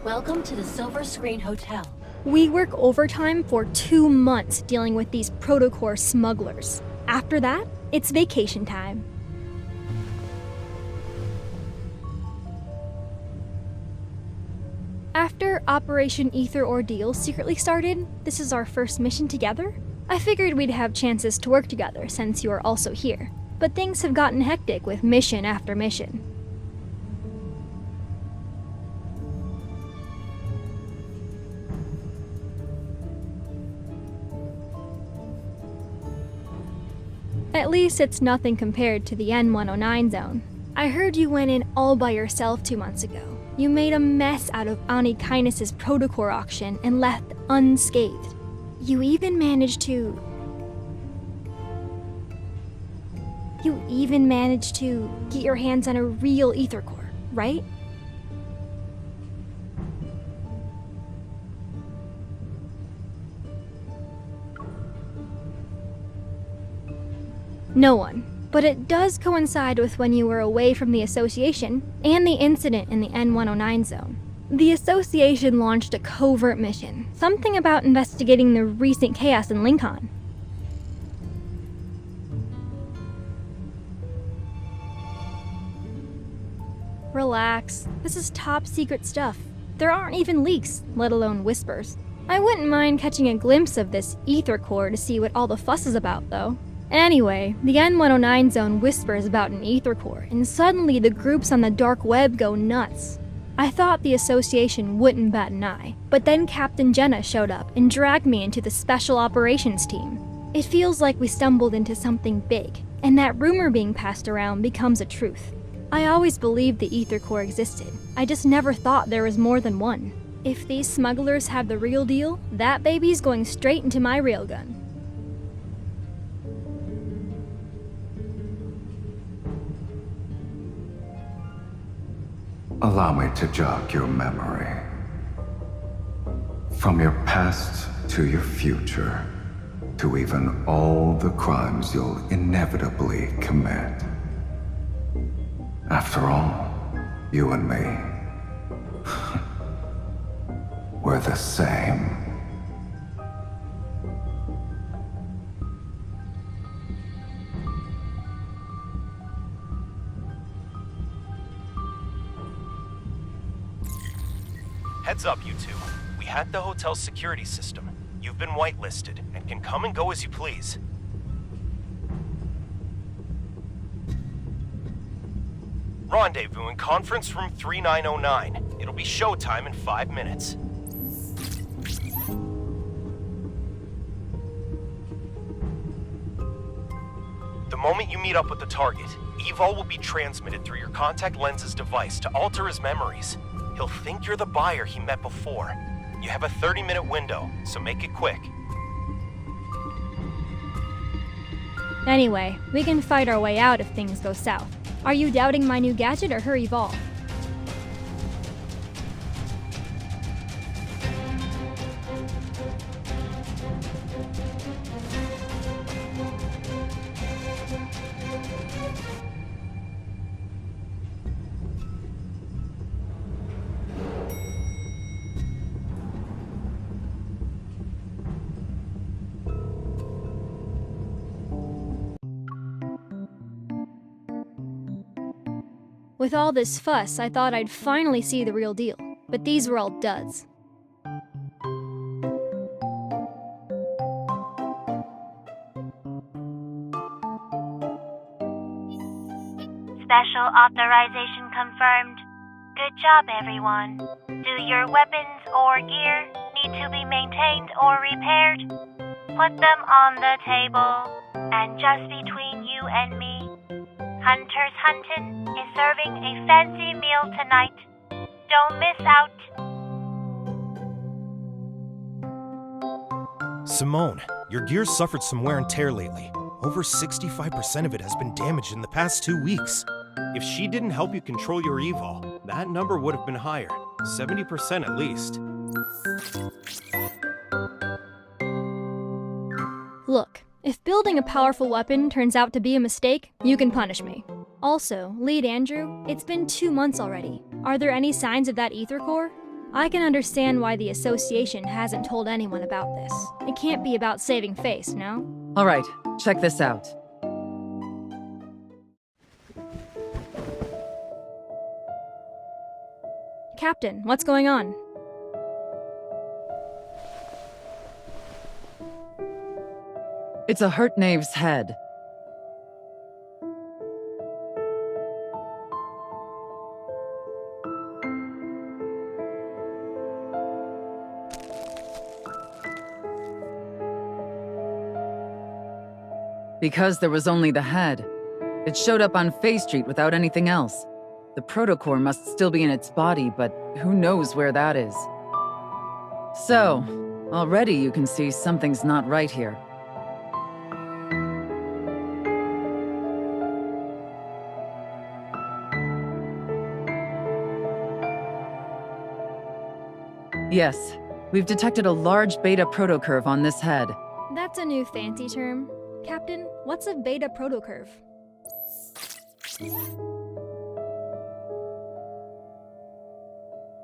Welcome to the Silver Screen Hotel. We work overtime for 2 months dealing with these protocore smugglers. After that, it's vacation time. After Operation Ether Ordeal secretly started, this is our first mission together. I figured we'd have chances to work together since you are also here, but things have gotten hectic with mission after mission. At least it's nothing compared to the N109 zone. I heard you went in all by yourself 2 months ago. You made a mess out of Ani Kindness's protocore auction and left unscathed. You even managed to get your hands on a real ether core, right? No one. But it does coincide with when you were away from the Association and the incident in the N109 zone. The Association launched a covert mission, something about investigating the recent chaos in Lincoln. Relax, this is top secret stuff. There aren't even leaks, let alone whispers. I wouldn't mind catching a glimpse of this ether core to see what all the fuss is about, though. Anyway, the N109 zone whispers about an ether core, and suddenly the groups on the dark web go nuts. I thought the Association wouldn't bat an eye, but then Captain Jenna showed up and dragged me into the Special Operations team. It feels like we stumbled into something big, and that rumor being passed around becomes a truth. I always believed the ether core existed, I just never thought there was more than one. If these smugglers have the real deal, that baby's going straight into my railgun. Allow me to jog your memory. From your past to your future, to even all the crimes you'll inevitably commit. After all, you and me, we're the same. Heads up, you two. We hacked the hotel's security system. You've been whitelisted and can come and go as you please. Rendezvous in conference room 3909. It'll be showtime in 5 minutes. The moment you meet up with the target, Evol will be transmitted through your contact lens's device to alter his memories. He'll think you're the buyer he met before. You have a 30-minute window, so make it quick. Anyway, we can fight our way out if things go south. Are you doubting my new gadget or her evolve? With all this fuss, I thought I'd finally see the real deal, but these were all duds. Special authorization confirmed. Good job, everyone. Do your weapons or gear need to be maintained or repaired? Put them on the table. And just between you and me, Hunter's Huntin' is serving a fancy meal tonight. Don't miss out. Simone, your gear's suffered some wear and tear lately. Over 65% of it has been damaged in the past 2 weeks. If she didn't help you control your evil, that number would have been higher. 70% at least. Look, if building a powerful weapon turns out to be a mistake, you can punish me. Also, Lead Andrew, it's been 2 months already. Are there any signs of that ether core? I can understand why the association hasn't told anyone about this. It can't be about saving face, no? Alright, check this out. Captain, what's going on? It's a hurt knave's head. Because there was only the head. It showed up on Faye Street without anything else. The protocore must still be in its body, but who knows where that is. So, already you can see something's not right here. Yes, we've detected a large beta protocurve on this head. That's a new fancy term. Captain, what's a beta protocurve?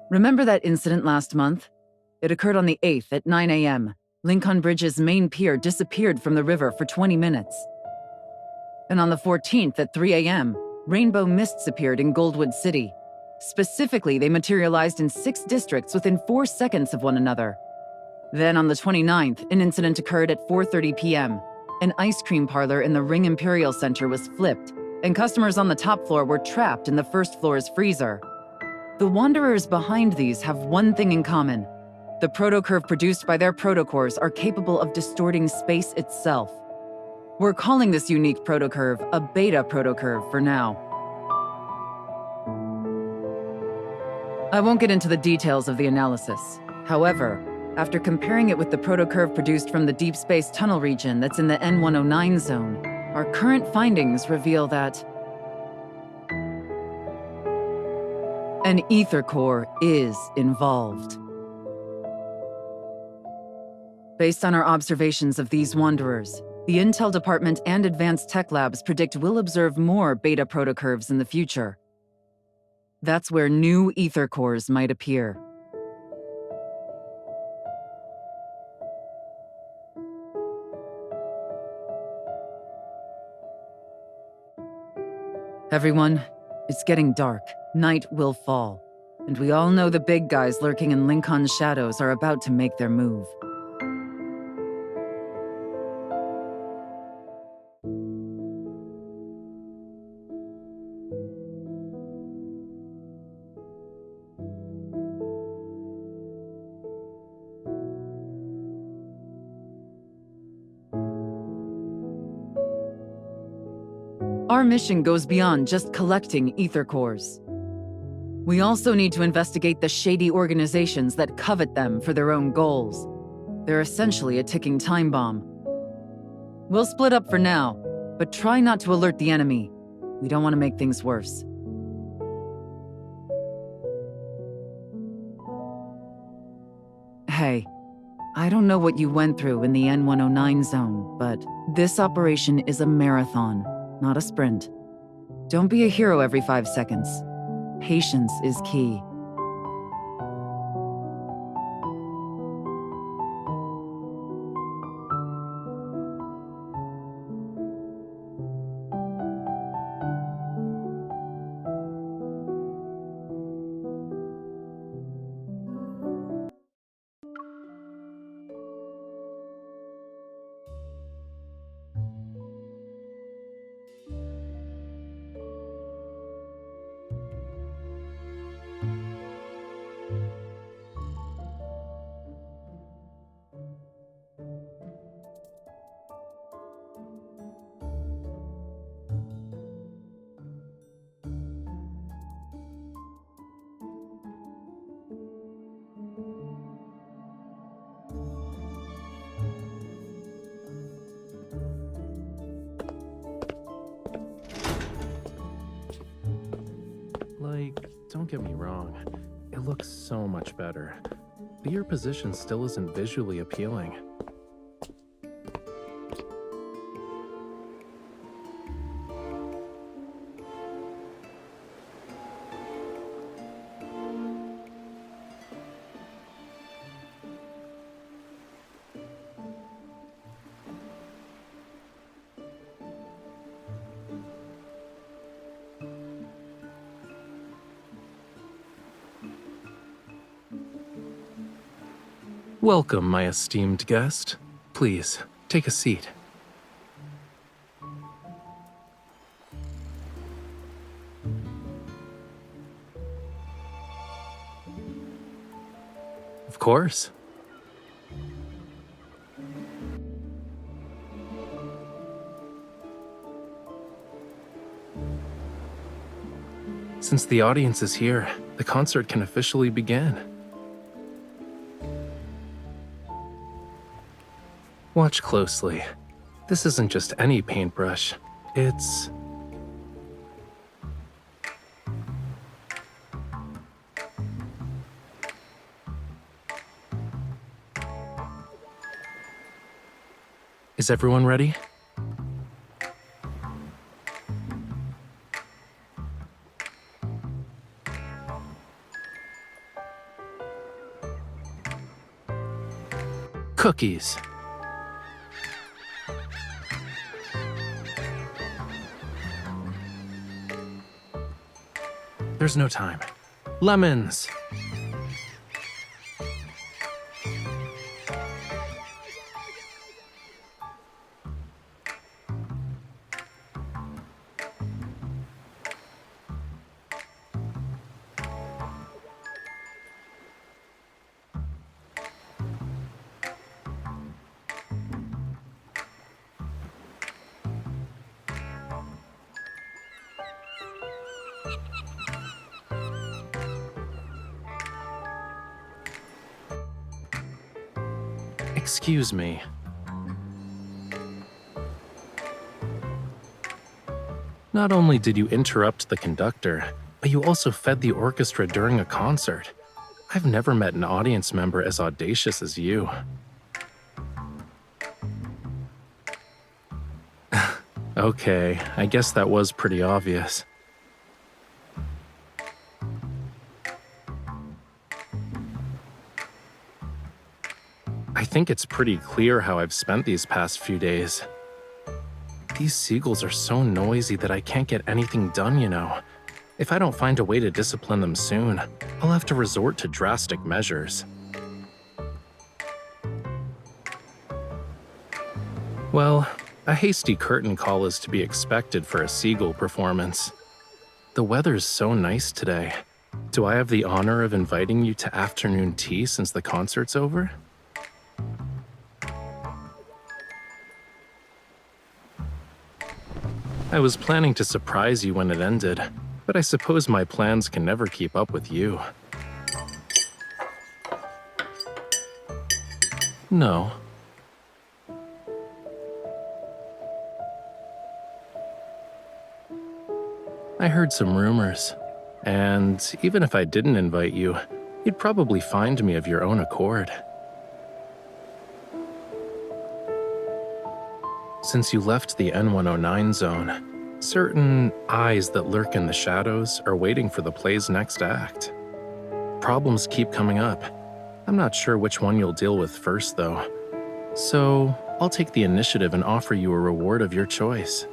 Remember that incident last month? It occurred on the 8th at 9 a.m. Lincoln Bridge's main pier disappeared from the river for 20 minutes. And on the 14th at 3 a.m., rainbow mists appeared in Goldwood City. Specifically, they materialized in 6 districts within 4 seconds of one another. Then on the 29th, an incident occurred at 4:30 p.m. An ice cream parlor in the Ring Imperial Center was flipped, and customers on the top floor were trapped in the first floor's freezer. The wanderers behind these have one thing in common. The protocurve produced by their protocores are capable of distorting space itself. We're calling this unique protocurve a beta protocurve for now. I won't get into the details of the analysis. However, after comparing it with the protocurve produced from the deep space tunnel region that's in the N109 zone, our current findings reveal that an ether core is involved. Based on our observations of these wanderers, the Intel Department and Advanced Tech Labs predict we'll observe more beta protocurves in the future. That's where new ether cores might appear. Everyone, it's getting dark. Night will fall. And we all know the big guys lurking in Lincoln's shadows are about to make their move. Our mission goes beyond just collecting ether cores. We also need to investigate the shady organizations that covet them for their own goals. They're essentially a ticking time bomb. We'll split up for now, but try not to alert the enemy. We don't want to make things worse. Hey, I don't know what you went through in the N109 zone, but this operation is a marathon, not a sprint. Don't be a hero every 5 seconds. Patience is key. Don't get me wrong, it looks so much better, but your position still isn't visually appealing. Welcome, my esteemed guest. Please, take a seat. Of course. Since the audience is here, the concert can officially begin. Watch closely. This isn't just any paintbrush. It's... Is everyone ready? Cookies. There's no time. Lemons. Excuse me. Not only did you interrupt the conductor, but you also fed the orchestra during a concert. I've never met an audience member as audacious as you. Okay, I guess that was pretty obvious. I think it's pretty clear how I've spent these past few days. These seagulls are so noisy that I can't get anything done, you know. If I don't find a way to discipline them soon, I'll have to resort to drastic measures. Well, a hasty curtain call is to be expected for a seagull performance. The weather's so nice today. Do I have the honor of inviting you to afternoon tea since the concert's over? I was planning to surprise you when it ended, but I suppose my plans can never keep up with you. No. I heard some rumors, and even if I didn't invite you, you'd probably find me of your own accord. Since you left the N109 zone, certain eyes that lurk in the shadows are waiting for the play's next act. Problems keep coming up. I'm not sure which one you'll deal with first, though. So, I'll take the initiative and offer you a reward of your choice.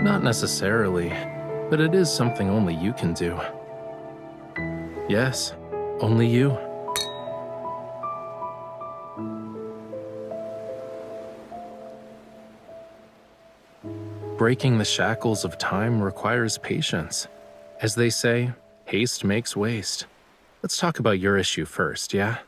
Not necessarily, but it is something only you can do. Yes, only you. Breaking the shackles of time requires patience. As they say, haste makes waste. Let's talk about your issue first, yeah?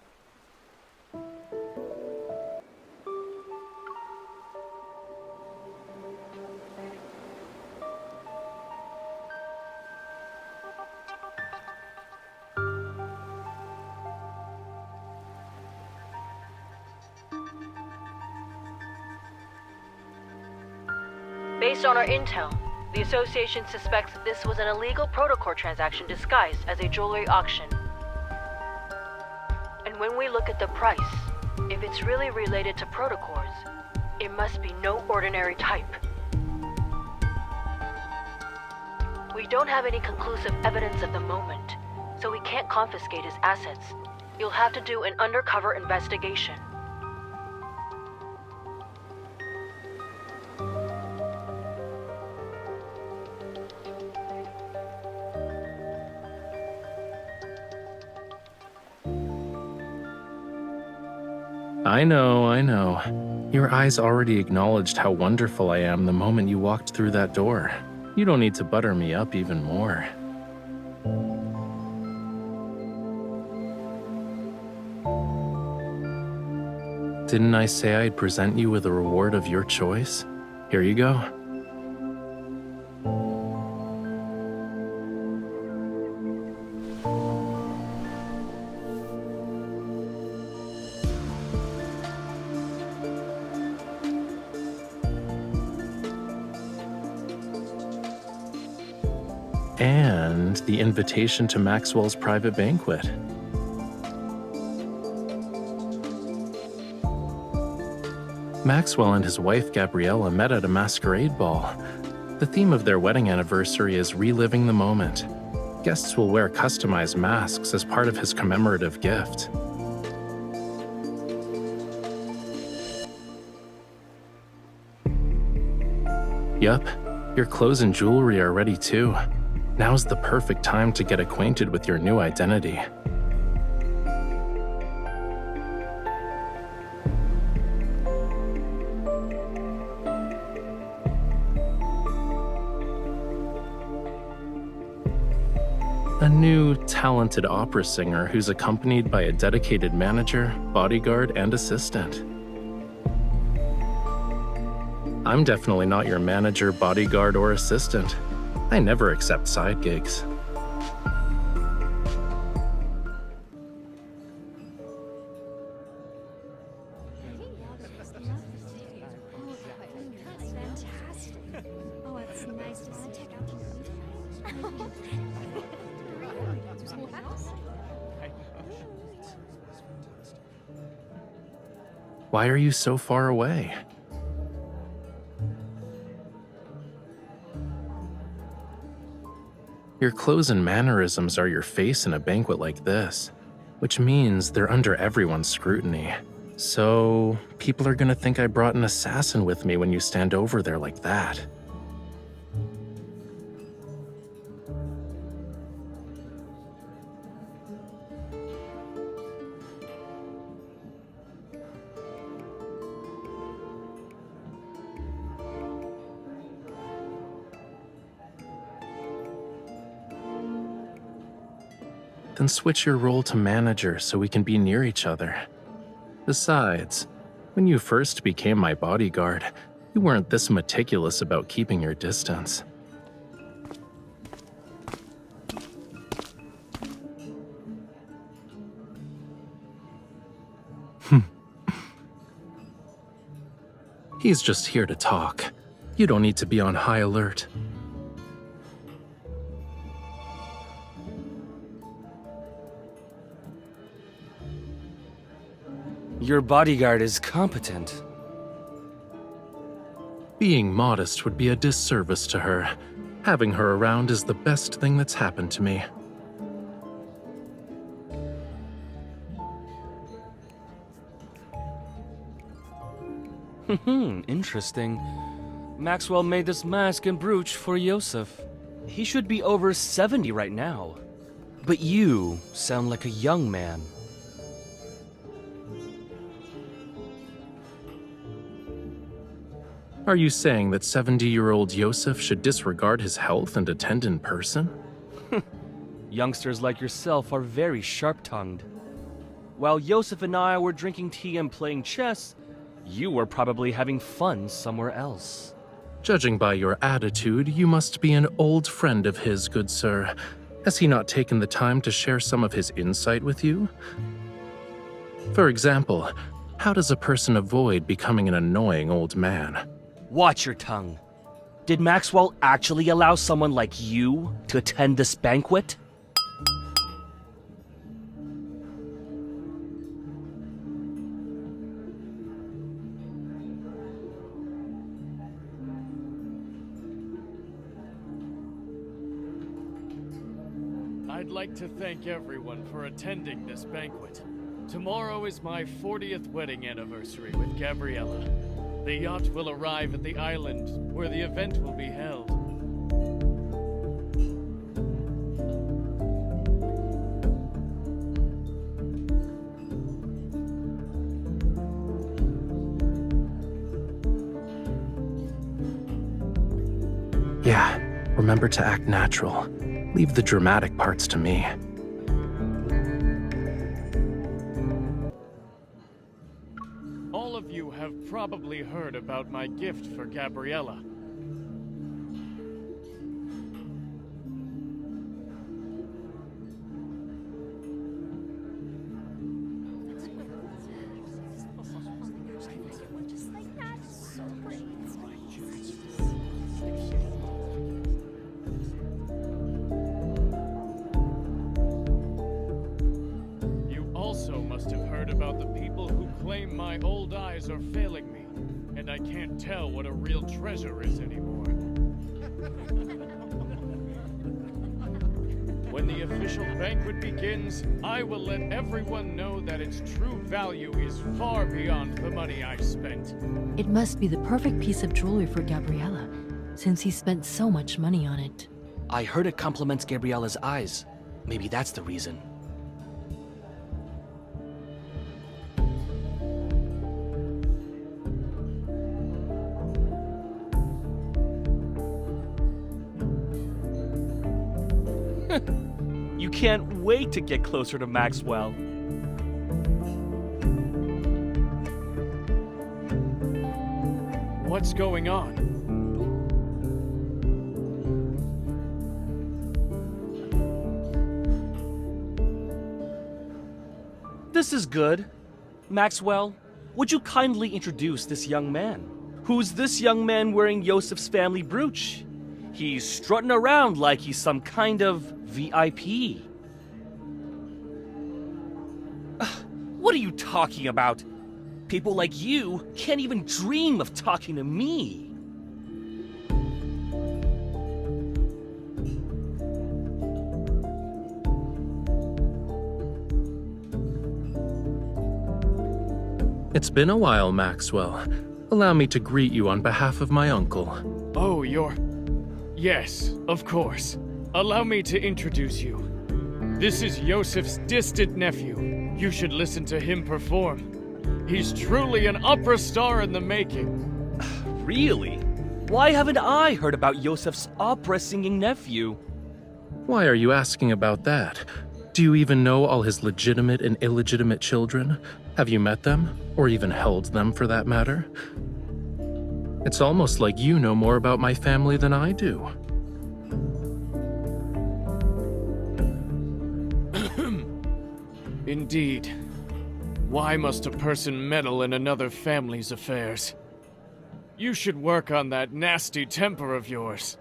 Based on our intel, the Association suspects that this was an illegal protocore transaction disguised as a jewelry auction. And when we look at the price, if it's really related to protocores, it must be no ordinary type. We don't have any conclusive evidence at the moment, so we can't confiscate his assets. You'll have to do an undercover investigation. I know. Your eyes already acknowledged how wonderful I am the moment you walked through that door. You don't need to butter me up even more. Didn't I say I'd present you with a reward of your choice? Here you go. And the invitation to Maxwell's private banquet. Maxwell and his wife Gabriella met at a masquerade ball. The theme of their wedding anniversary is reliving the moment. Guests will wear customized masks as part of his commemorative gift. Yup, your clothes and jewelry are ready too. Now's the perfect time to get acquainted with your new identity. A new, talented opera singer who's accompanied by a dedicated manager, bodyguard, and assistant. I'm definitely not your manager, bodyguard, or assistant. I never accept side gigs. Why are you so far away? Your clothes and mannerisms are your face in a banquet like this, which means they're under everyone's scrutiny. So, people are gonna think I brought an assassin with me when you stand over there like that. Then switch your role to manager so we can be near each other. Besides, when you first became my bodyguard, you weren't this meticulous about keeping your distance. He's just here to talk. You don't need to be on high alert. Your bodyguard is competent. Being modest would be a disservice to her. Having her around is the best thing that's happened to me. Interesting. Maxwell made this mask and brooch for Yosef. He should be over 70 right now. But you sound like a young man. Are you saying that 70-year-old Yosef should disregard his health and attend in person? Youngsters like yourself are very sharp-tongued. While Yosef and I were drinking tea and playing chess, you were probably having fun somewhere else. Judging by your attitude, you must be an old friend of his, good sir. Has he not taken the time to share some of his insight with you? For example, how does a person avoid becoming an annoying old man? Watch your tongue. Did Maxwell actually allow someone like you to attend this banquet? I'd like to thank everyone for attending this banquet. Tomorrow is my 40th wedding anniversary with Gabriella. The yacht will arrive at the island where the event will be held. Yeah, remember to act natural. Leave the dramatic parts to me. All of you have probably heard about my gift for Gabriella. My old eyes are failing me, and I can't tell what a real treasure is anymore. When the official banquet begins, I will let everyone know that its true value is far beyond the money I've spent. It must be the perfect piece of jewelry for Gabriella, since he spent so much money on it. I heard it compliments Gabriella's eyes. Maybe that's the reason. You can't wait to get closer to Maxwell. What's going on? This is good. Maxwell, would you kindly introduce this young man? Who's this young man wearing Yosef's family brooch? He's strutting around like he's some kind of VIP. What are you talking about? People like you can't even dream of talking to me. It's been a while, Maxwell. Allow me to greet you on behalf of my uncle. Oh, Yes, of course. Allow me to introduce you. This is Yosef's distant nephew. You should listen to him perform. He's truly an opera star in the making. Really? Why haven't I heard about Yosef's opera-singing nephew? Why are you asking about that? Do you even know all his legitimate and illegitimate children? Have you met them? Or even held them, for that matter? It's almost like you know more about my family than I do. Indeed. Why must a person meddle in another family's affairs? You should work on that nasty temper of yours.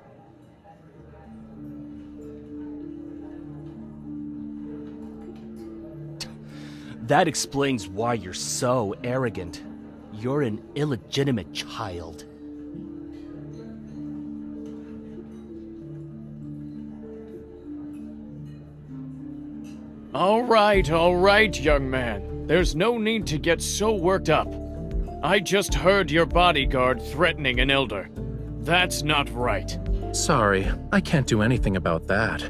That explains why you're so arrogant. You're an illegitimate child. All right, young man. There's no need to get so worked up. I just heard your bodyguard threatening an elder. That's not right. Sorry, I can't do anything about that.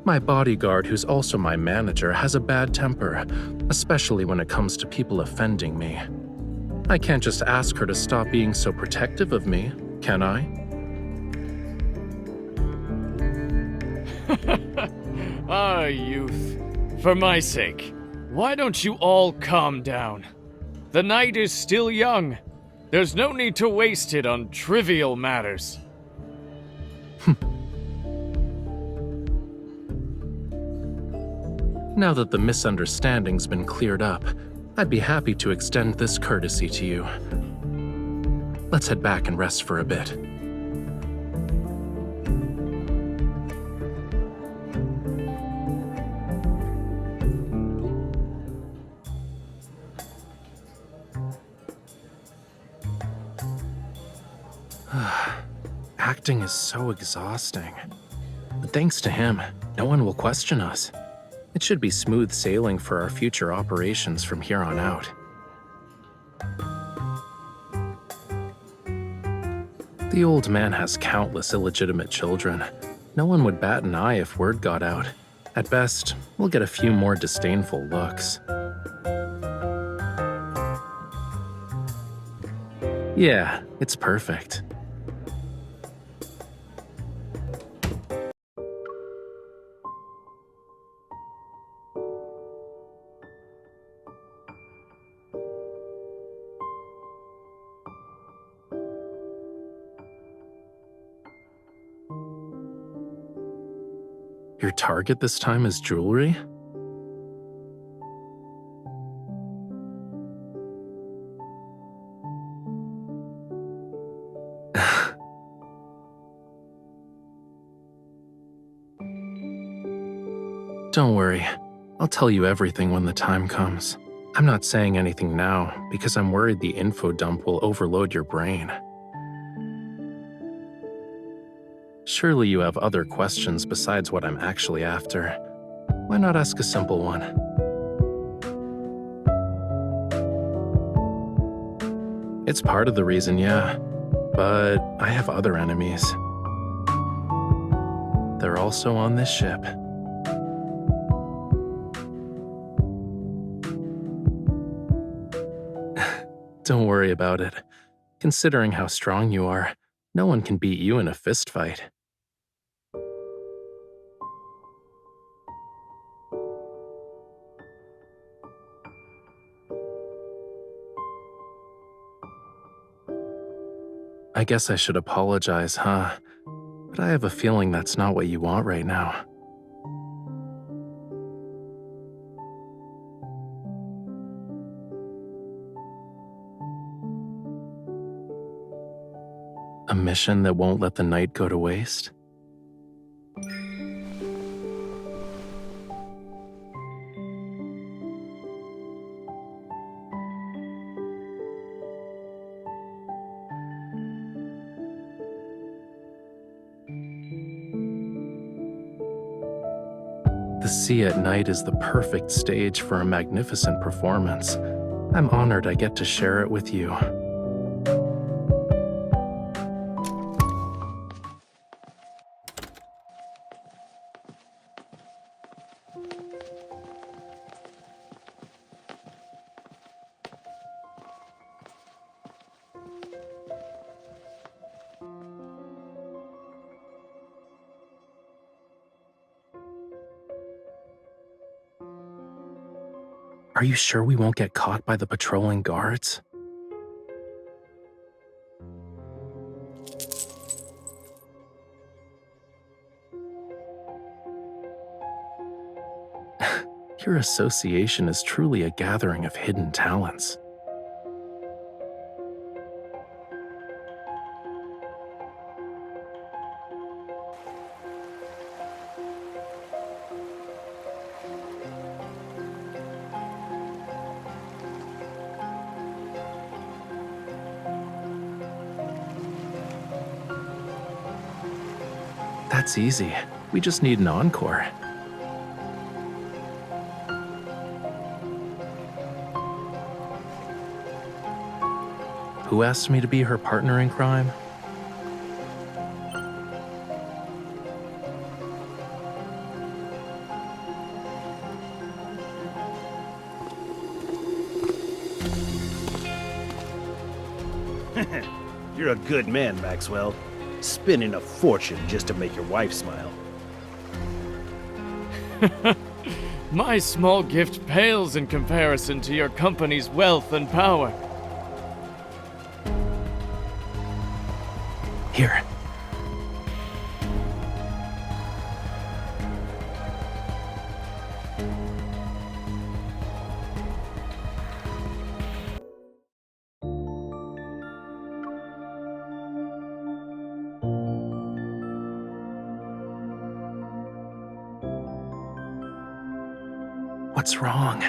My bodyguard, who's also my manager, has a bad temper, especially when it comes to people offending me. I can't just ask her to stop being so protective of me, can I? Ah, youth. For my sake, why don't you all calm down? The night is still young. There's no need to waste it on trivial matters. Now that the misunderstanding's been cleared up, I'd be happy to extend this courtesy to you. Let's head back and rest for a bit. Acting is so exhausting. But thanks to him, no one will question us. It should be smooth sailing for our future operations from here on out. The old man has countless illegitimate children. No one would bat an eye if word got out. At best, we'll get a few more disdainful looks. Yeah, it's perfect. Your target this time is jewelry? Don't worry, I'll tell you everything when the time comes. I'm not saying anything now because I'm worried the info dump will overload your brain. Surely you have other questions besides what I'm actually after. Why not ask a simple one? It's part of the reason, yeah, but I have other enemies. They're also on this ship. Don't worry about it. Considering how strong you are, no one can beat you in a fist fight. I guess I should apologize, huh? But I have a feeling that's not what you want right now. A mission that won't let the night go to waste? The sea at night is the perfect stage for a magnificent performance. I'm honored I get to share it with you. Are you sure we won't get caught by the patrolling guards? Your association is truly a gathering of hidden talents. That's easy. We just need an encore. Who asked me to be her partner in crime? You're a good man, Maxwell. Spending a fortune just to make your wife smile. My small gift pales in comparison to your company's wealth and power. Here. What's wrong?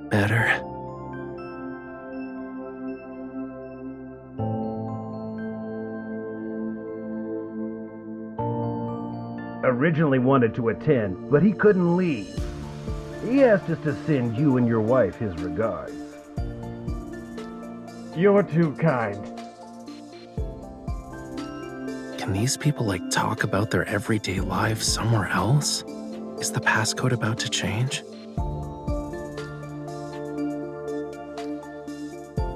Better. Originally wanted to attend, but he couldn't leave. He asked us to send you and your wife his regards. You're too kind. Can these people talk about their everyday lives somewhere else? Is the passcode about to change?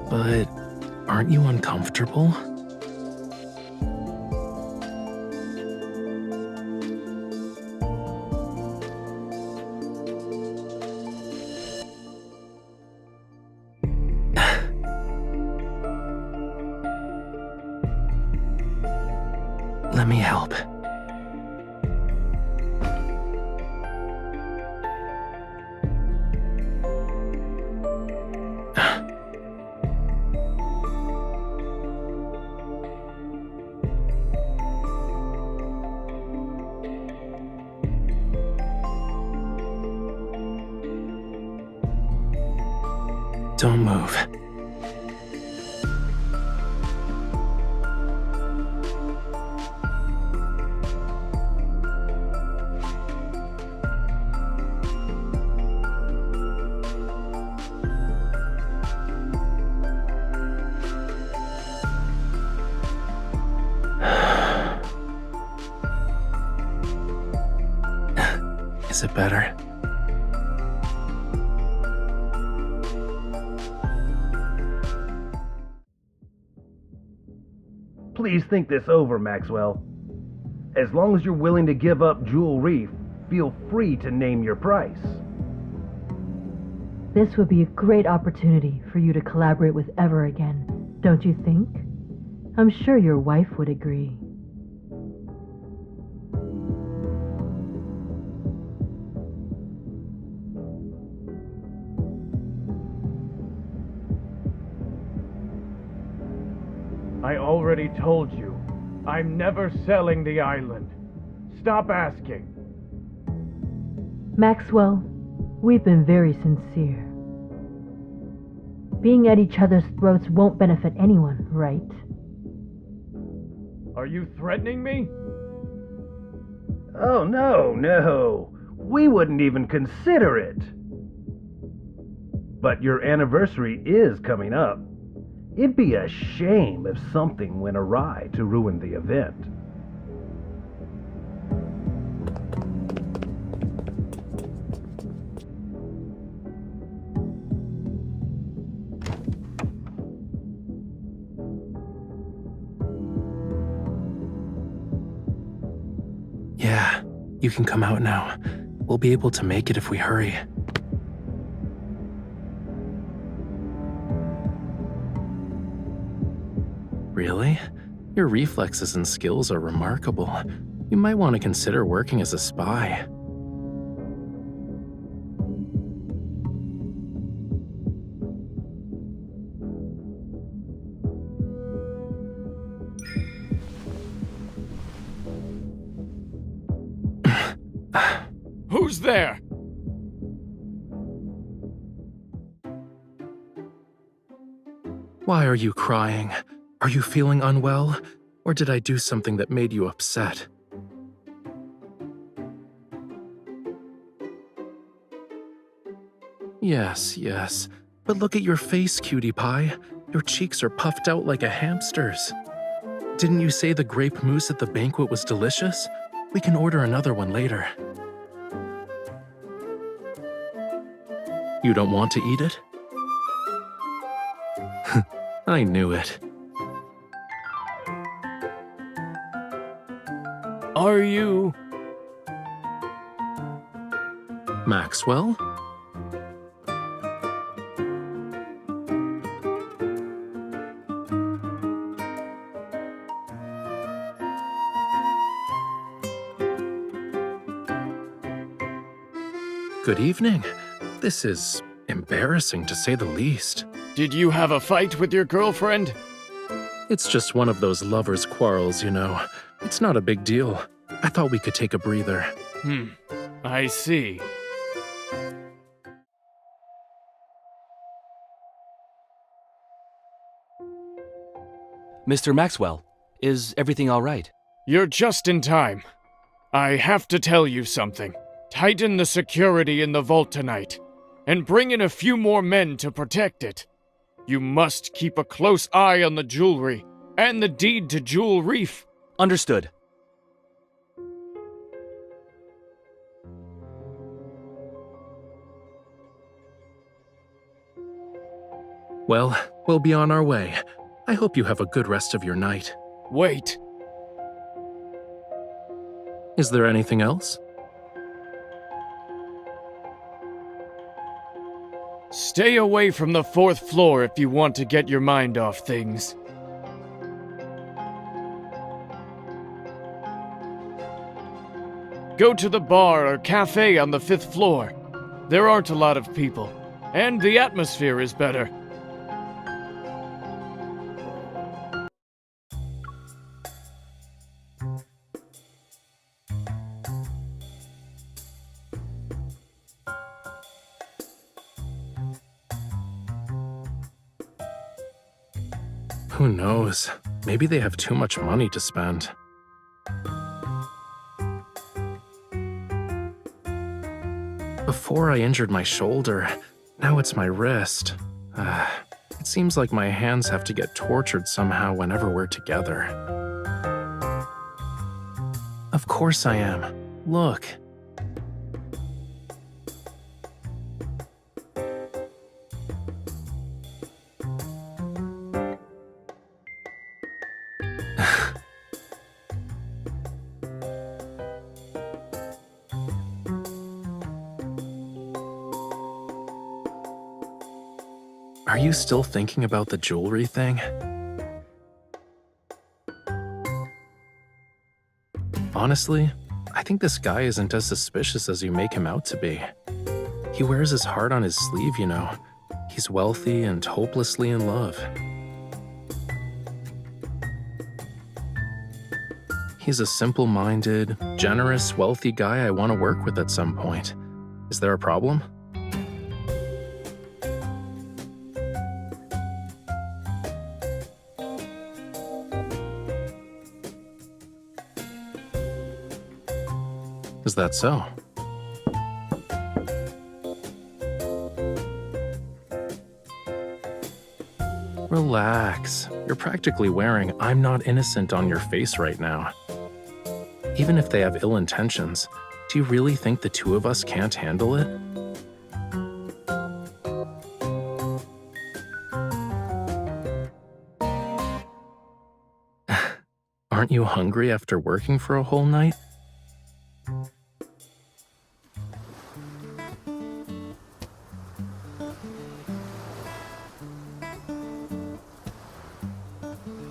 But aren't you uncomfortable? Let me help. Don't move. Is it better? Please think this over, Maxwell. As long as you're willing to give up Jewel Reef, feel free to name your price. This would be a great opportunity for you to collaborate with Ever again, don't you think? I'm sure your wife would agree. I already told you, I'm never selling the island. Stop asking. Maxwell, we've been very sincere. Being at each other's throats won't benefit anyone, right? Are you threatening me? Oh, no. We wouldn't even consider it. But your anniversary is coming up. It'd be a shame if something went awry to ruin the event. Yeah, you can come out now. We'll be able to make it if we hurry. Really? Your reflexes and skills are remarkable. You might want to consider working as a spy. Who's there? Why are you crying? Are you feeling unwell? Or did I do something that made you upset? Yes. But look at your face, cutie pie. Your cheeks are puffed out like a hamster's. Didn't you say the grape mousse at the banquet was delicious? We can order another one later. You don't want to eat it? I knew it. Are you... Maxwell? Good evening. This is embarrassing to say the least. Did you have a fight with your girlfriend? It's just one of those lovers' quarrels, you know. It's not a big deal. I thought we could take a breather. I see. Mr. Maxwell, is everything all right? You're just in time. I have to tell you something. Tighten the security in the vault tonight, and bring in a few more men to protect it. You must keep a close eye on the jewelry and the deed to Jewel Reef. Understood. Well, we'll be on our way. I hope you have a good rest of your night. Wait. Is there anything else? Stay away from the 4th floor if you want to get your mind off things. Go to the bar or cafe on the 5th floor. There aren't a lot of people, and the atmosphere is better. Who knows? Maybe they have too much money to spend. Before I injured my shoulder, now it's my wrist. It seems like my hands have to get tortured somehow whenever we're together. Of course I am. Look. Are you still thinking about the jewelry thing? Honestly, I think this guy isn't as suspicious as you make him out to be. He wears his heart on his sleeve, you know. He's wealthy and hopelessly in love. He's a simple-minded, generous, wealthy guy I want to work with at some point. Is there a problem? Is that so? Relax. You're practically wearing "I'm not innocent" on your face right now. Even if they have ill intentions, do you really think the two of us can't handle it? Aren't you hungry after working for a whole night?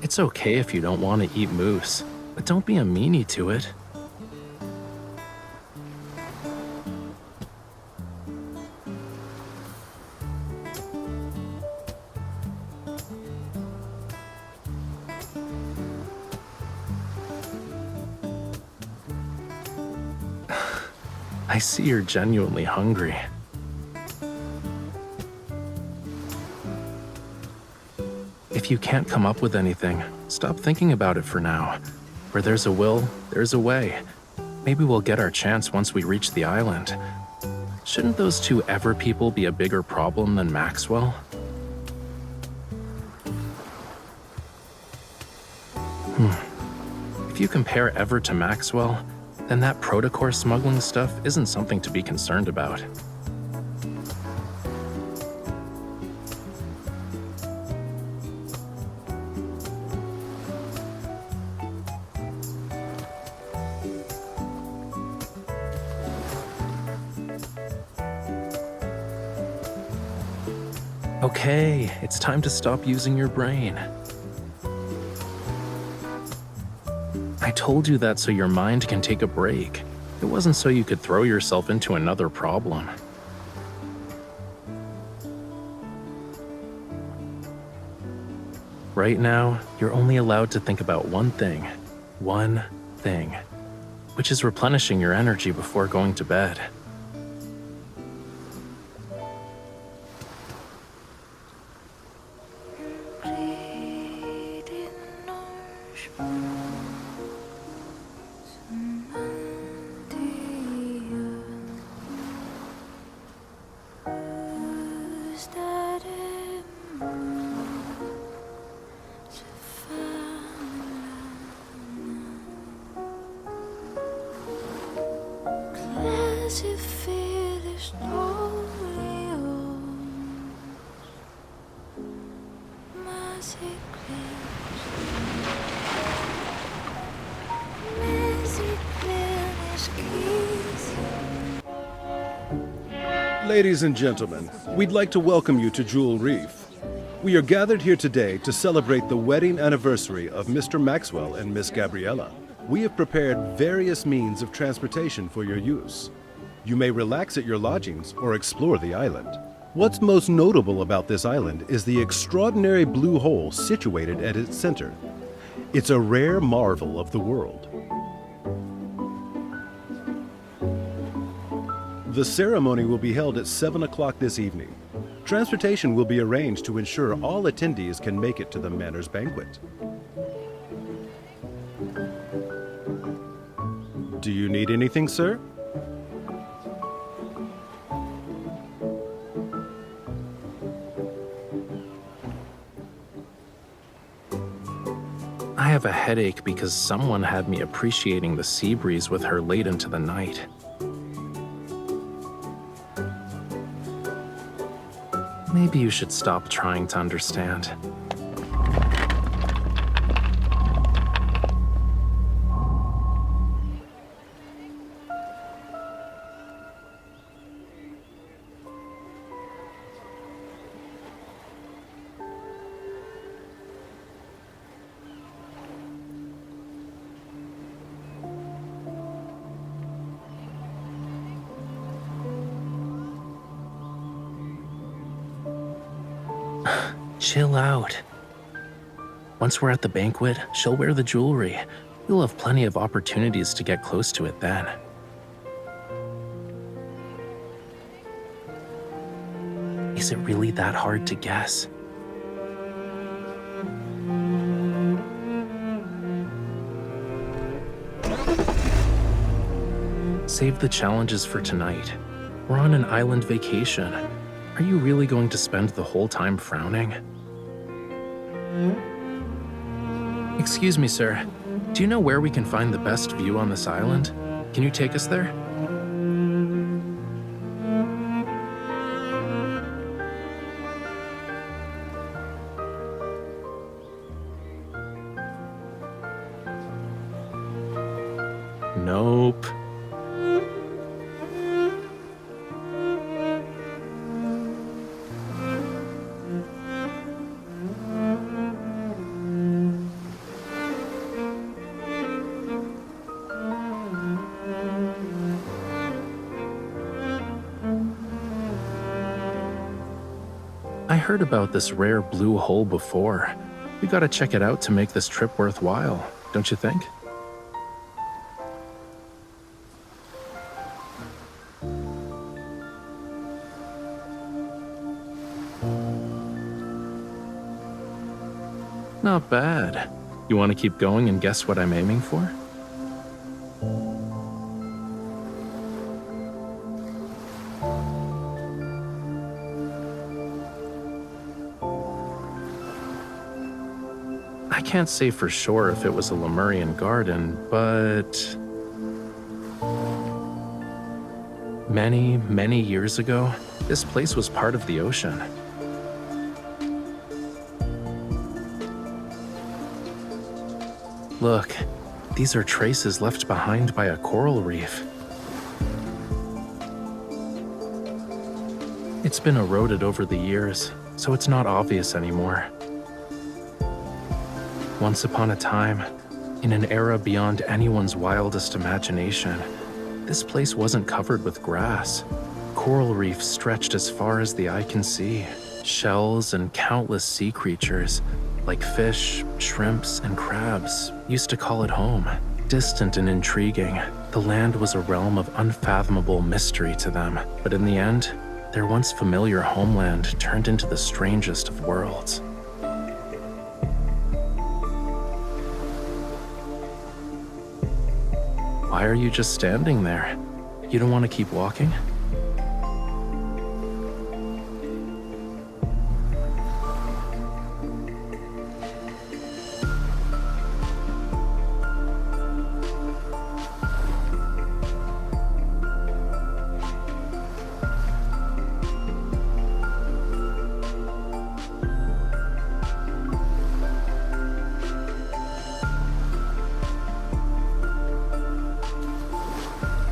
It's okay if you don't want to eat moose, but don't be a meanie to it. I see you're genuinely hungry. If you can't come up with anything, stop thinking about it for now. Where there's a will, there's a way. Maybe we'll get our chance once we reach the island. Shouldn't those two Ever people be a bigger problem than Maxwell? If you compare Ever to Maxwell, then that protocore smuggling stuff isn't something to be concerned about. Okay, it's time to stop using your brain. I told you that so your mind can take a break. It wasn't so you could throw yourself into another problem. Right now, you're only allowed to think about one thing, which is replenishing your energy before going to bed. Ladies and gentlemen, we'd like to welcome you to Jewel Reef. We are gathered here today to celebrate the wedding anniversary of Mr. Maxwell and Miss Gabriella. We have prepared various means of transportation for your use. You may relax at your lodgings or explore the island. What's most notable about this island is the extraordinary blue hole situated at its center. It's a rare marvel of the world. The ceremony will be held at 7 o'clock this evening. Transportation will be arranged to ensure all attendees can make it to the Manor's banquet. Do you need anything, sir? I have a headache because someone had me appreciating the sea breeze with her late into the night. Maybe you should stop trying to understand. Chill out. Once we're at the banquet, she'll wear the jewelry. You'll have plenty of opportunities to get close to it then. Is it really that hard to guess? Save the challenges for tonight. We're on an island vacation. Are you really going to spend the whole time frowning? Excuse me, sir. Do you know where we can find the best view on this island? Can you take us there? Nope. I heard about this rare blue hole before. We gotta check it out to make this trip worthwhile, don't you think? Not bad. You want to keep going and guess what I'm aiming for? I can't say for sure if it was a Lemurian garden, but many, many years ago, this place was part of the ocean. Look, these are traces left behind by a coral reef. It's been eroded over the years, so it's not obvious anymore. Once upon a time, in an era beyond anyone's wildest imagination, this place wasn't covered with grass. Coral reefs stretched as far as the eye can see. Shells and countless sea creatures, like fish, shrimps, and crabs, used to call it home. Distant and intriguing, the land was a realm of unfathomable mystery to them. But in the end, their once familiar homeland turned into the strangest of worlds. Why are you just standing there? You don't want to keep walking?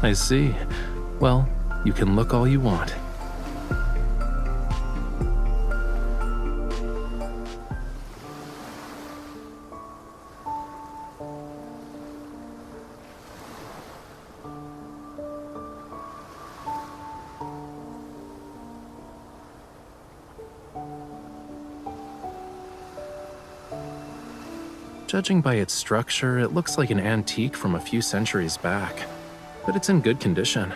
I see. Well, you can look all you want. Judging by its structure, it looks like an antique from a few centuries back, but it's in good condition.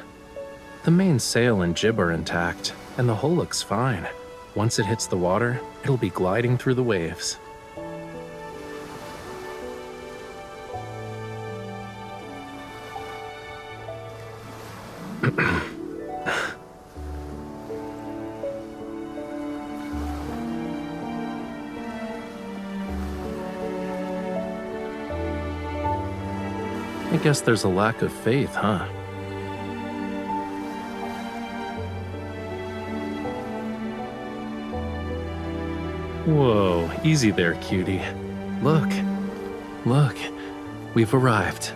The main sail and jib are intact, and the hull looks fine. Once it hits the water, it'll be gliding through the waves. I guess there's a lack of faith, huh? Whoa, easy there, cutie. Look, we've arrived.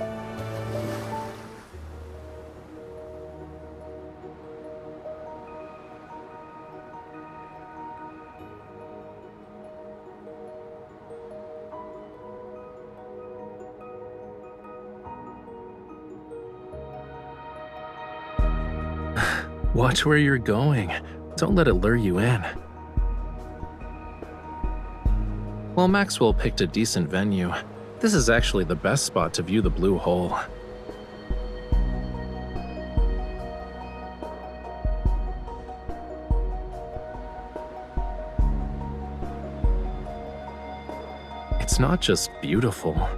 Watch where you're going. Don't let it lure you in. While Maxwell picked a decent venue, this is actually the best spot to view the blue hole. It's not just beautiful.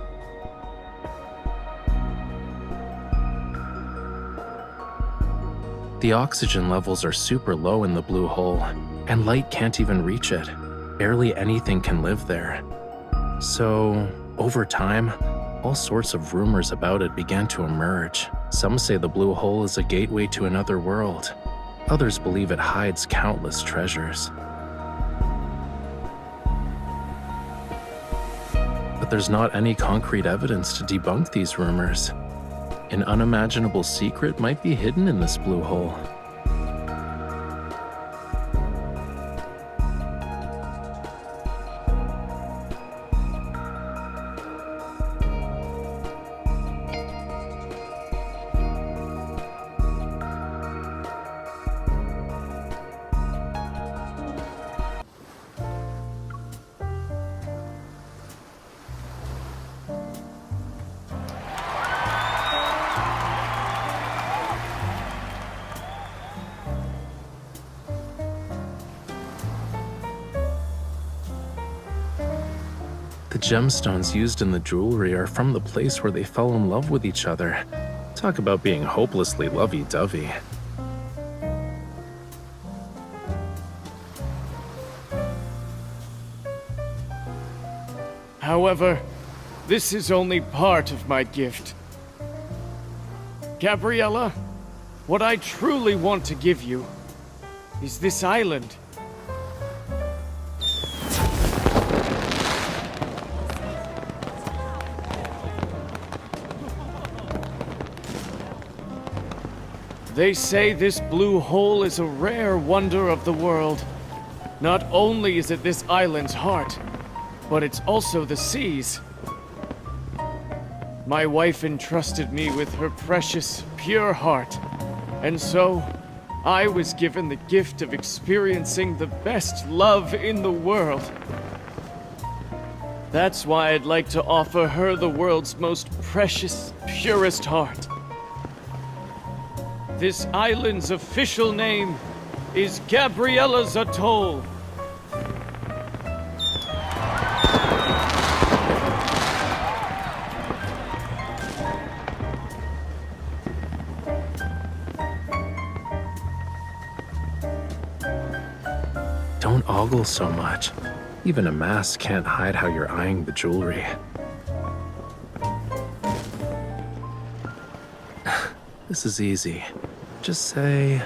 The oxygen levels are super low in the blue hole, and light can't even reach it. Barely anything can live there. So, over time, all sorts of rumors about it began to emerge. Some say the blue hole is a gateway to another world. Others believe it hides countless treasures. But there's not any concrete evidence to debunk these rumors. An unimaginable secret might be hidden in this blue hole. The gemstones used in the jewelry are from the place where they fell in love with each other. Talk about being hopelessly lovey-dovey. However, this is only part of my gift. Gabriella, what I truly want to give you is this island. They say this blue hole is a rare wonder of the world. Not only is it this island's heart, but it's also the sea's. My wife entrusted me with her precious, pure heart, and so I was given the gift of experiencing the best love in the world. That's why I'd like to offer her the world's most precious, purest heart. This island's official name is Gabriella's Atoll. Don't ogle so much. Even a mask can't hide how you're eyeing the jewelry. This is easy. Just say,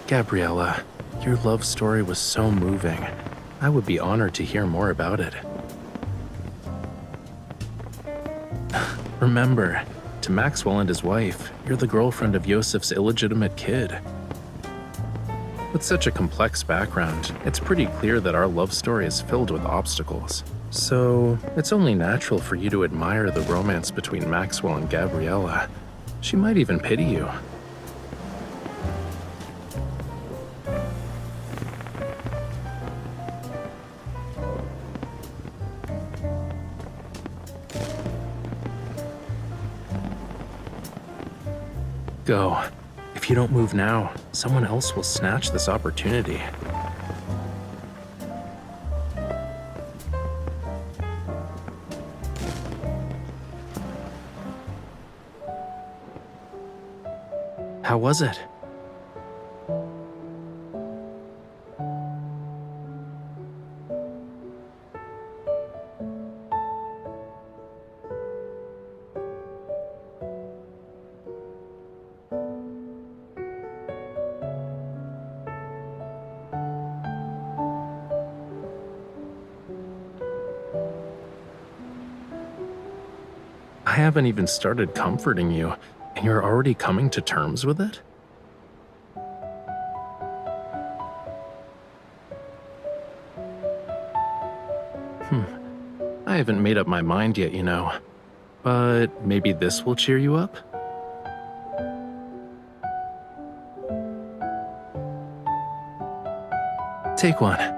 Gabriella, your love story was so moving. I would be honored to hear more about it. Remember, to Maxwell and his wife, you're the girlfriend of Yosef's illegitimate kid. With such a complex background, it's pretty clear that our love story is filled with obstacles. So, it's only natural for you to admire the romance between Maxwell and Gabriella. She might even pity you. go. If you don't move now, someone else will snatch this opportunity. How was it? I haven't even started comforting you, and you're already coming to terms with it? I haven't made up my mind yet, you know. But maybe this will cheer you up? Take one.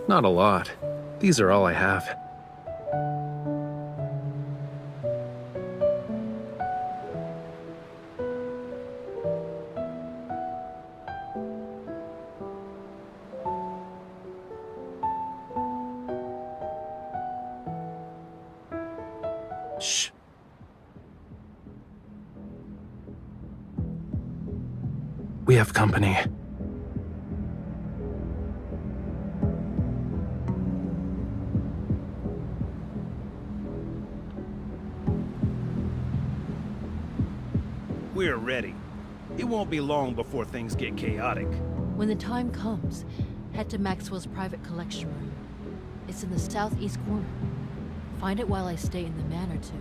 Not a lot. These are all I have. Shh. We have company. We're ready. It won't be long before things get chaotic. When the time comes, head to Maxwell's private collection room. It's in the southeast corner. Find it while I stay in the manor too.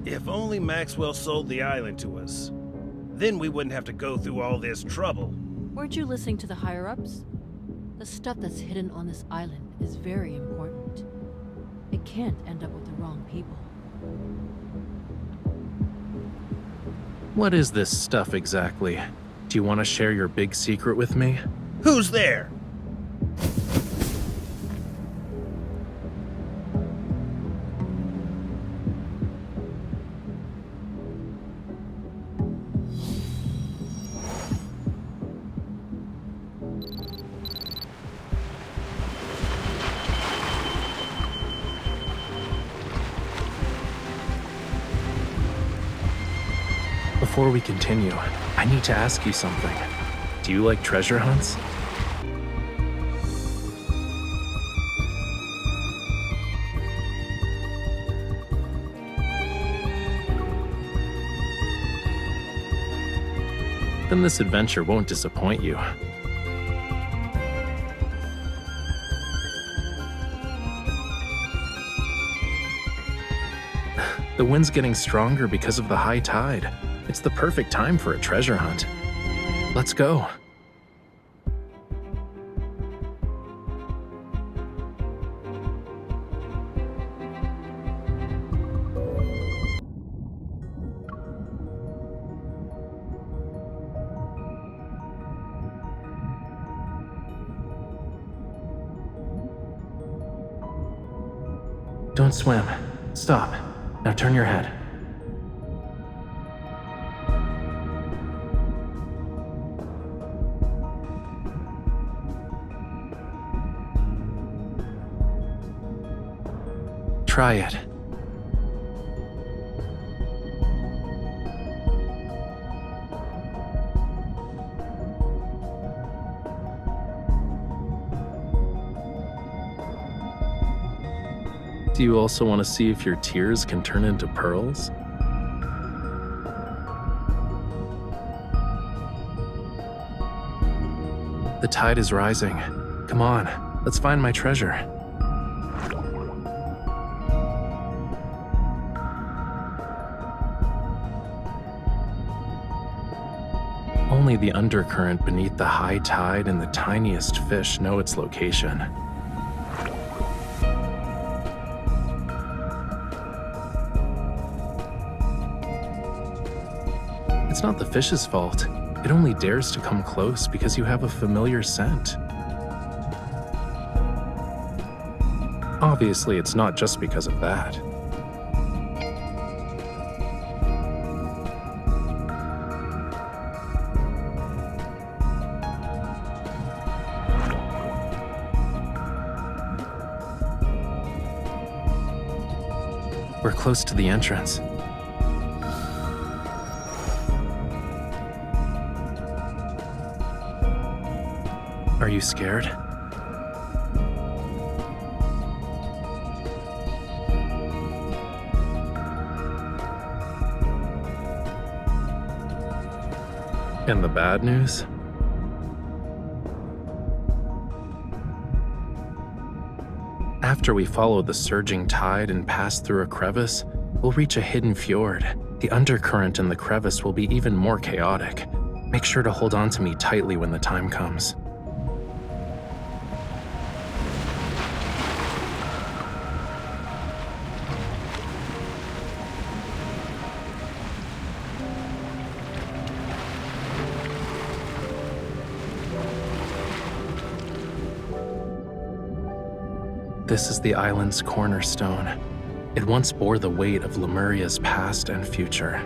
If only Maxwell sold the island to us. Then we wouldn't have to go through all this trouble. Weren't you listening to the higher-ups? The stuff that's hidden on this island is very important. It can't end up with the wrong people. What is this stuff exactly? Do you want to share your big secret with me? Who's there? Before we continue, I need to ask you something. Do you like treasure hunts? Then this adventure won't disappoint you. The wind's getting stronger because of the high tide. It's the perfect time for a treasure hunt. Let's go. Don't swim. Stop. Now turn your head. Try it. Do you also want to see if your tears can turn into pearls? The tide is rising. Come on, let's find my treasure. Only Only the undercurrent beneath the high tide and the tiniest fish know its location. It's not the fish's fault. It only dares to come close because you have a familiar scent. Obviously, it's not just because of that. We're close to the entrance. Are you scared? And the bad news? After we follow the surging tide and pass through a crevice, we'll reach a hidden fjord. The undercurrent in the crevice will be even more chaotic. Make sure to hold on to me tightly when the time comes. This is the island's cornerstone. It once bore the weight of Lemuria's past and future.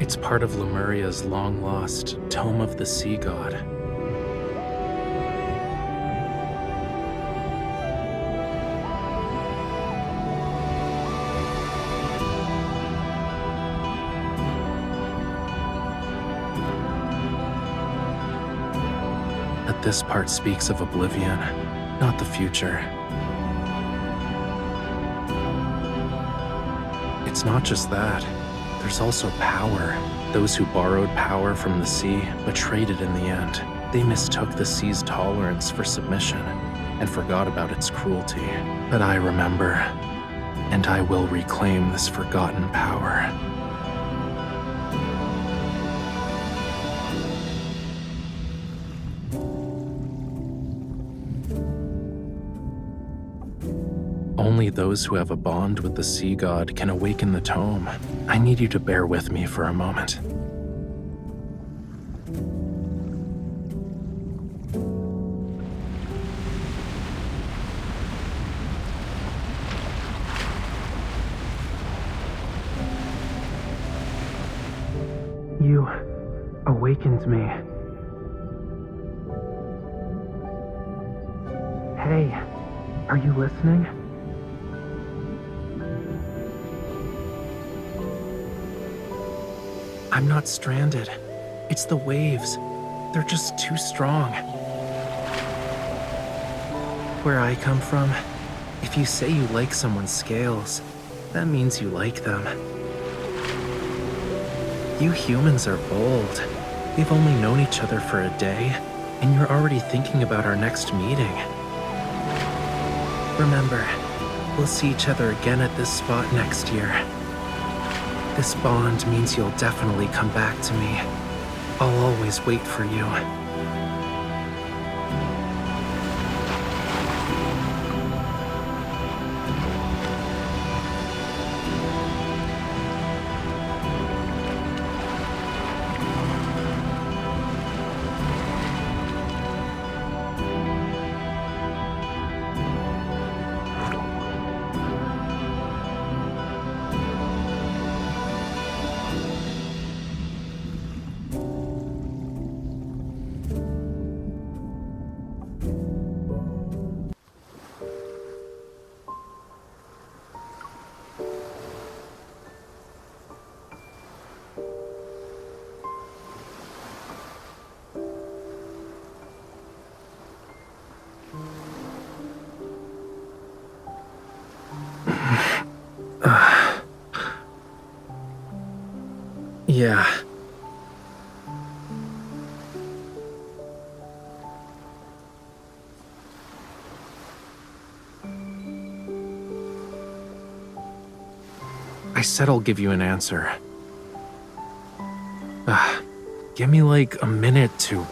It's part of Lemuria's long-lost Tome of the Sea God. This part speaks of oblivion, not the future. It's not just that. There's also power. Those who borrowed power from the sea but traded in the end. They mistook the sea's tolerance for submission and forgot about its cruelty. But I remember, and I will reclaim this forgotten power. Only those who have a bond with the sea god can awaken the tome. I need you to bear with me for a moment. You awakened me. Hey, are you listening? I'm not stranded. It's the waves. They're just too strong. Where I come from, if you say you like someone's scales, that means you like them. You humans are bold. We've only known each other for a day, and you're already thinking about our next meeting. Remember, we'll see each other again at this spot next year. This bond means you'll definitely come back to me. I'll always wait for you. Yeah. I said I'll give you an answer. Give me like a minute to...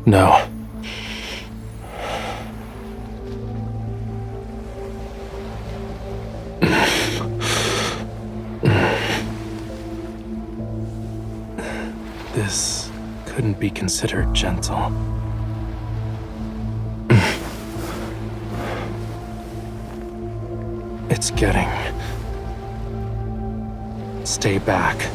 No. This couldn't be considered gentle. It's getting... Stay back.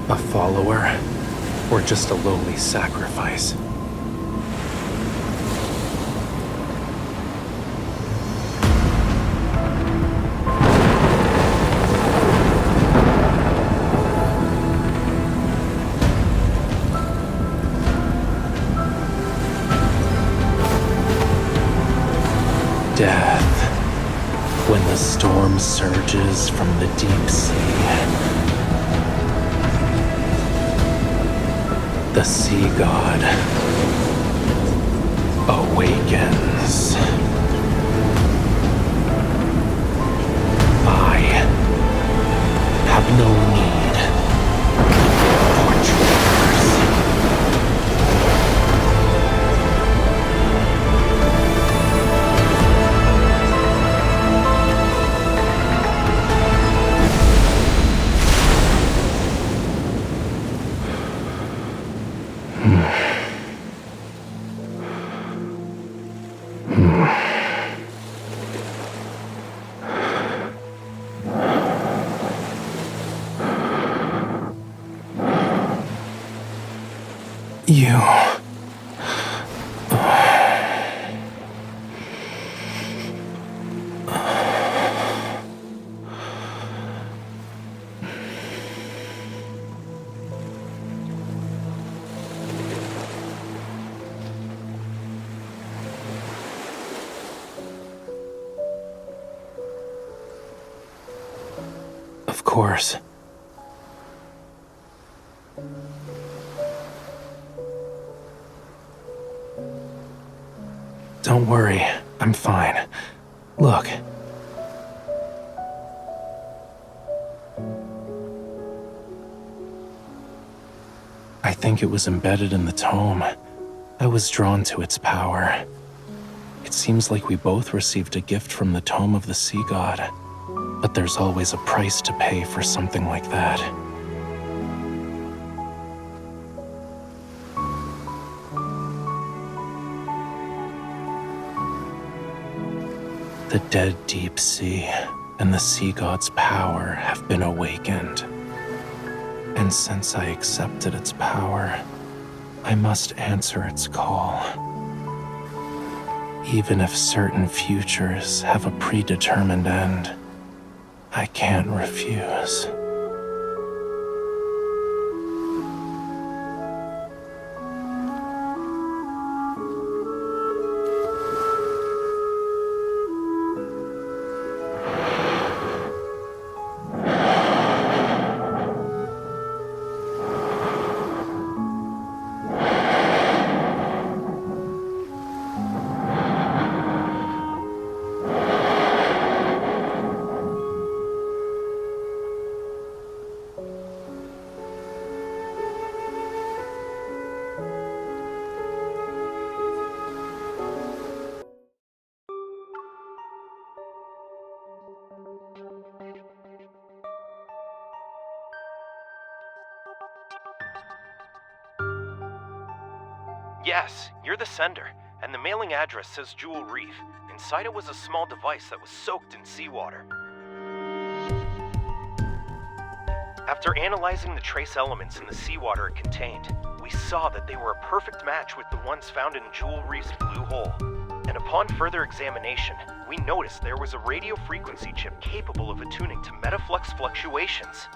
A follower, or just a lowly sacrifice? Death, when the storm surges from the deep sea. The sea god awakens. I have no need for dreamers. You... Of course. Don't worry, I'm fine. Look. I think it was embedded in the tome. I was drawn to its power. It seems like we both received a gift from the tome of the sea god. But there's always a price to pay for something like that. The dead deep sea and the sea god's power have been awakened. And since I accepted its power, I must answer its call. Even if certain futures have a predetermined end, I can't refuse. Yes, you're the sender, and the mailing address says Jewel Reef. Inside it was a small device that was soaked in seawater. After analyzing the trace elements in the seawater it contained, we saw that they were a perfect match with the ones found in Jewel Reef's blue hole. And upon further examination, we noticed there was a radio frequency chip capable of attuning to metaflux fluctuations.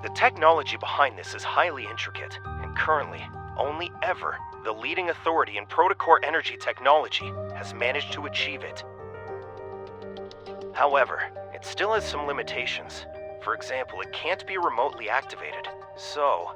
The technology behind this is highly intricate, and currently, only ever, the leading authority in protocore energy technology has managed to achieve it. However, it still has some limitations. For example, it can't be remotely activated, so...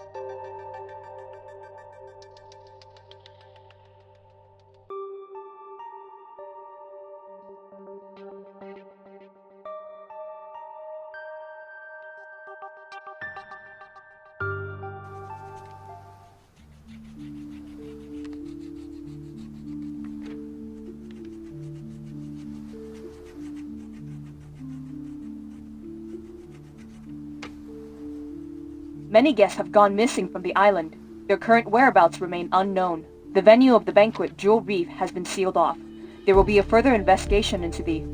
Many guests have gone missing from the island. Their current whereabouts remain unknown. The venue of the banquet, Jewel Reef, has been sealed off. There will be a further investigation into the...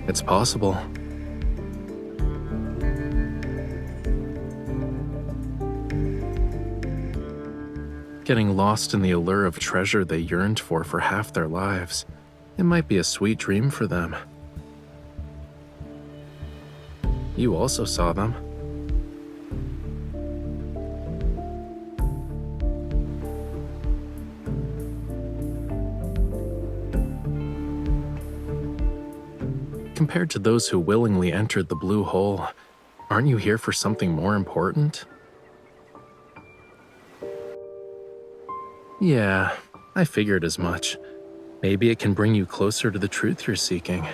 It's possible. Getting lost in the allure of treasure they yearned for half their lives. It might be a sweet dream for them. You also saw them. Compared to those who willingly entered the blue hole, aren't you here for something more important? Yeah, I figured as much. Maybe it can bring you closer to the truth you're seeking.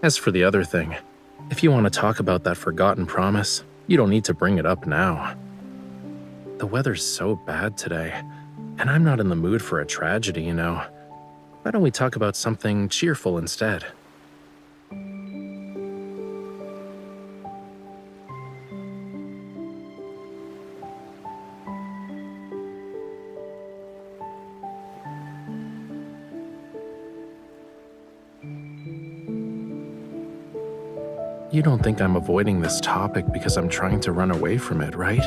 As for the other thing, if you want to talk about that forgotten promise, you don't need to bring it up now. The weather's so bad today, and I'm not in the mood for a tragedy, you know. Why don't we talk about something cheerful instead? You don't think I'm avoiding this topic because I'm trying to run away from it, right?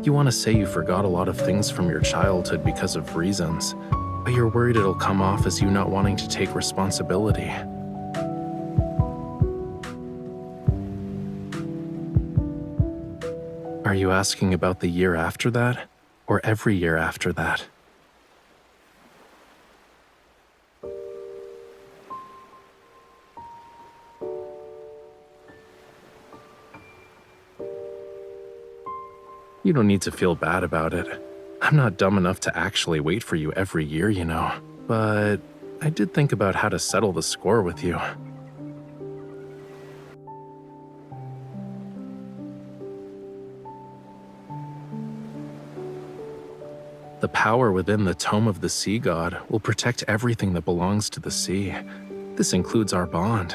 You want to say you forgot a lot of things from your childhood because of reasons, but you're worried it'll come off as you not wanting to take responsibility. Are you asking about the year after that, or every year after that? You don't need to feel bad about it. I'm not dumb enough to actually wait for you every year, you know. But I did think about how to settle the score with you. The power within the Tome of the Sea God will protect everything that belongs to the sea. This includes our bond.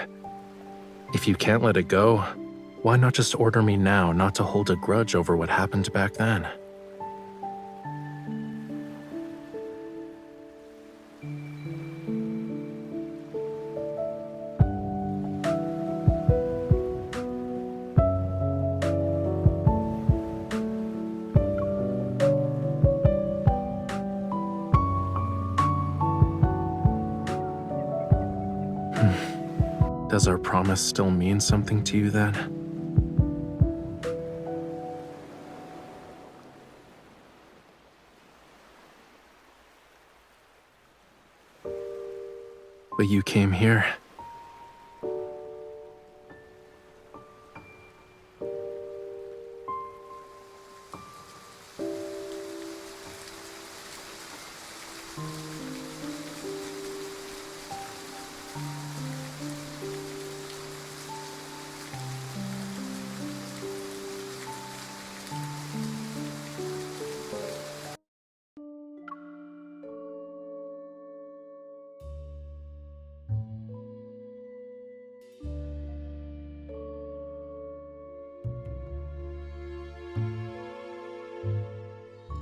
If you can't let it go, why not just order me now not to hold a grudge over what happened back then? Does our promise still mean something to you then? But you came here.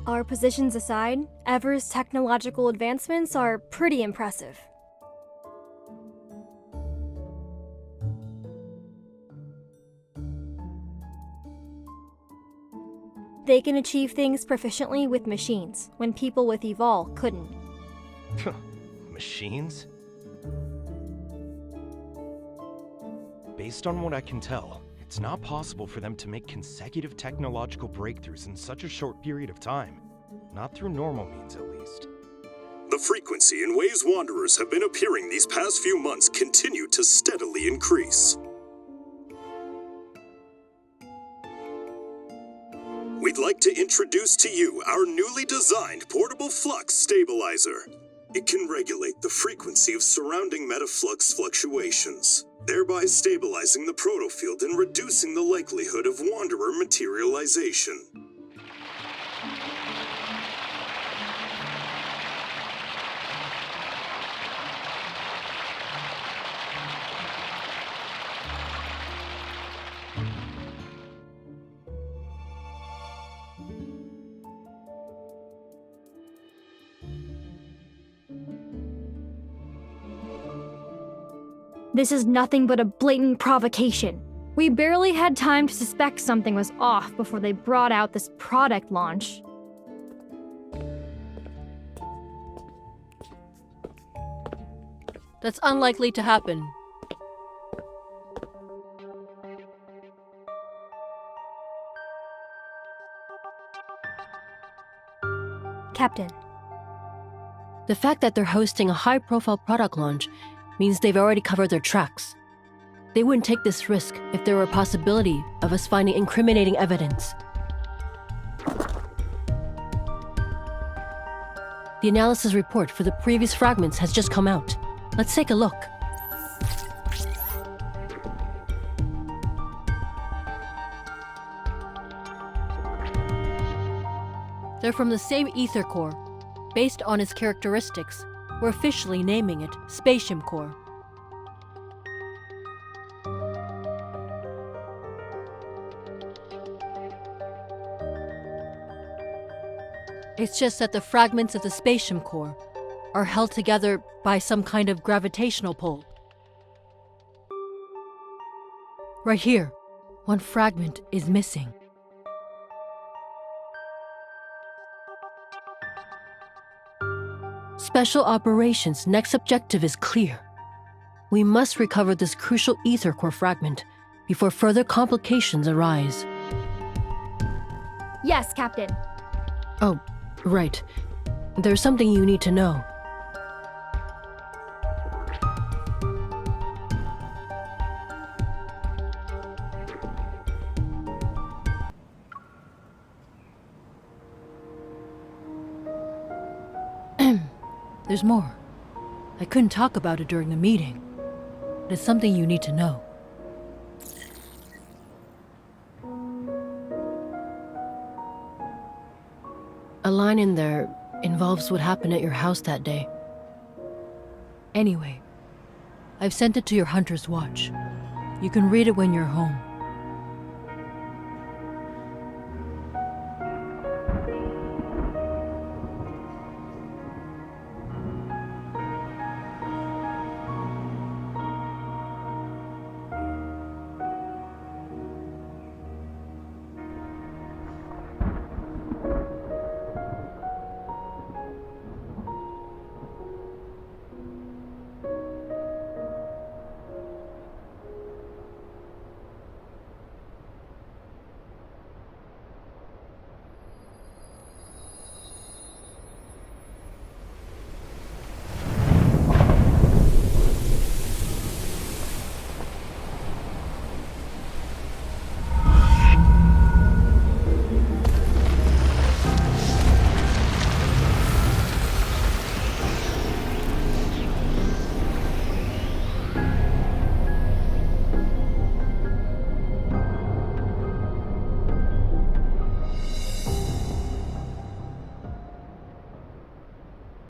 Our positions aside, Ever's technological advancements are pretty impressive. They can achieve things proficiently with machines, when people with Evol couldn't. Machines? Based on what I can tell, it's not possible for them to make consecutive technological breakthroughs in such a short period of time. Not through normal means, at least. The frequency in ways Wanderers have been appearing these past few months continue to steadily increase. We'd like to introduce to you our newly designed portable flux stabilizer. It can regulate the frequency of surrounding metaflux fluctuations, thereby stabilizing the protofield and reducing the likelihood of Wanderer materialization. This is nothing but a blatant provocation. We barely had time to suspect something was off before they brought out this product launch. That's unlikely to happen. Captain. The fact that they're hosting a high-profile product launch means they've already covered their tracks. They wouldn't take this risk if there were a possibility of us finding incriminating evidence. The analysis report for the previous fragments has just come out. Let's take a look. They're from the same ether core. Based on its characteristics, we're officially naming it Spatium Core. It's just that the fragments of the Spatium Core are held together by some kind of gravitational pull. Right here, one fragment is missing. Special Operations' next objective is clear. We must recover this crucial ether core fragment before further complications arise. Yes, Captain. Oh, right. There's something you need to know. There's more. I couldn't talk about it during the meeting, but it's something you need to know. A line in there involves what happened at your house that day. Anyway, I've sent it to your Hunter's Watch. You can read it when you're home.